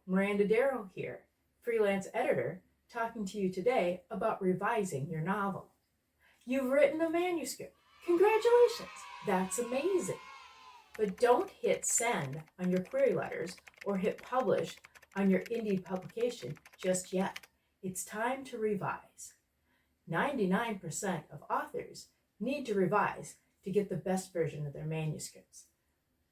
Miranda Darrow here, freelance editor, talking to you today about revising your novel. You've written a manuscript. Congratulations, that's amazing. But don't hit send on your query letters or hit publish on your Indeed publication just yet. It's time to revise. 99% of authors need to revise to get the best version of their manuscripts.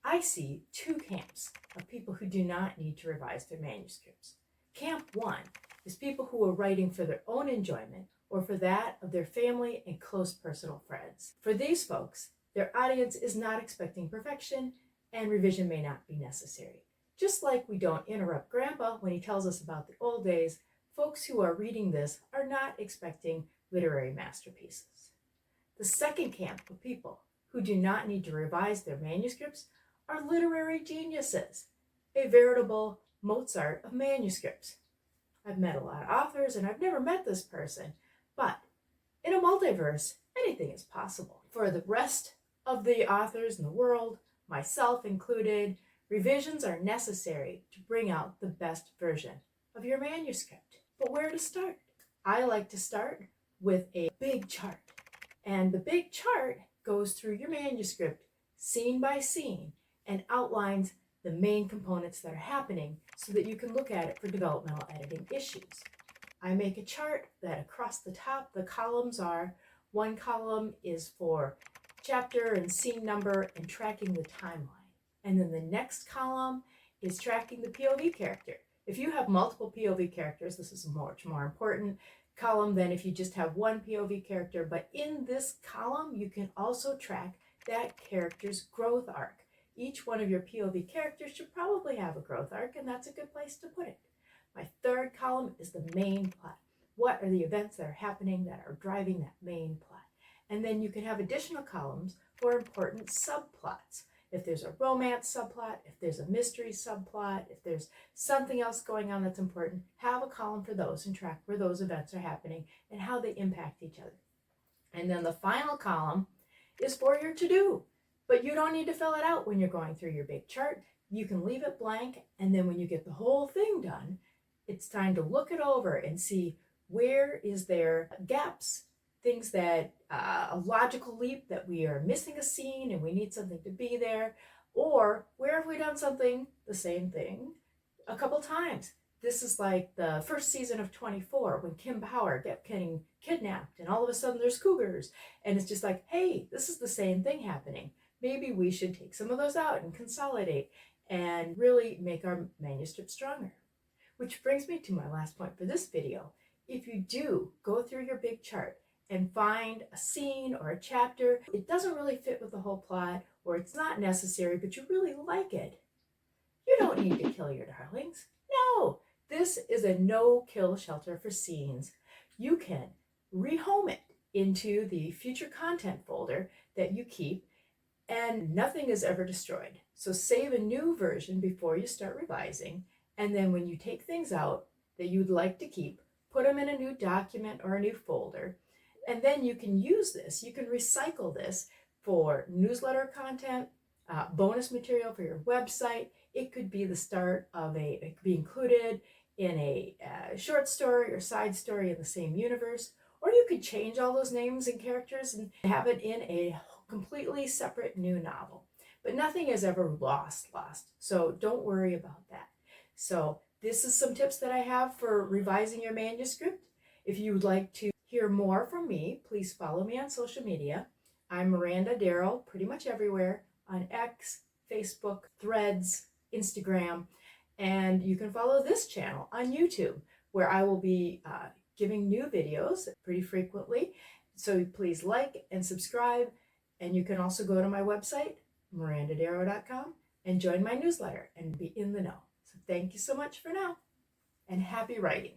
I see two camps of people who do not need to revise their manuscripts. Camp one is people who are writing for their own enjoyment or for that of their family and close personal friends. For these folks, their audience is not expecting perfection and revision may not be necessary. Just like we don't interrupt Grandpa when he tells us about the old days, folks who are reading this are not expecting literary masterpieces. The second camp of people who do not need to revise their manuscripts are literary geniuses, a veritable Mozart of manuscripts. I've met a lot of authors and I've never met this person, but in a multiverse, anything is possible. For the rest of the authors in the world, myself included, revisions are necessary to bring out the best version of your manuscript. But where to start? I like to start with a big chart. And the big chart goes through your manuscript scene by scene and outlines the main components that are happening so that you can look at it for developmental editing issues. I make a chart that across the top, the columns are, one column is for chapter and scene number and tracking the timeline. And then the next column is tracking the POV character. If you have multiple POV characters, this is a much more important column than if you just have one POV character. But in this column, you can also track that character's growth arc. Each one of your POV characters should probably have a growth arc, and that's a good place to put it. My third column is the main plot. What are the events that are happening that are driving that main plot? And then you can have additional columns for important subplots. If there's a romance subplot, if there's a mystery subplot, if there's something else going on that's important, have a column for those and track where those events are happening and how they impact each other. And then the final column is for your to-do. But you don't need to fill it out when you're going through your big chart. You can leave it blank, and then when you get the whole thing done, it's time to look it over and see where is there gaps, things that a logical leap that we are missing a scene and we need something to be there, or where have we done something, the same thing, a couple times. This is like the first season of 24 when Kim Bauer kept getting kidnapped and all of a sudden there's cougars and it's just like, hey, this is the same thing happening. Maybe we should take some of those out and consolidate and really make our manuscript stronger. Which brings me to my last point for this video. If you do go through your big chart and find a scene or a chapter, it doesn't really fit with the whole plot or it's not necessary, but you really like it, you don't need to kill your darlings. No, this is a no-kill shelter for scenes. You can rehome it into the future content folder that you keep and nothing is ever destroyed. So save a new version before you start revising. And then when you take things out that you'd like to keep, put them in a new document or a new folder. And then you can use this. You can recycle this for newsletter content, bonus material for your website. It could be the start of it could be included in a short story or side story in the same universe. Or you could change all those names and characters and have it in a completely separate new novel. But nothing is ever lost. So don't worry about that. So this is some tips that I have for revising your manuscript. If you would like to hear more from me, please follow me on social media. I'm Miranda Darrow, pretty much everywhere, on X, Facebook, Threads, Instagram, and you can follow this channel on YouTube, where I will be giving new videos pretty frequently. So please like and subscribe. And you can also go to my website, mirandadarrow.com, and join my newsletter and be in the know. So thank you so much for now, and happy writing.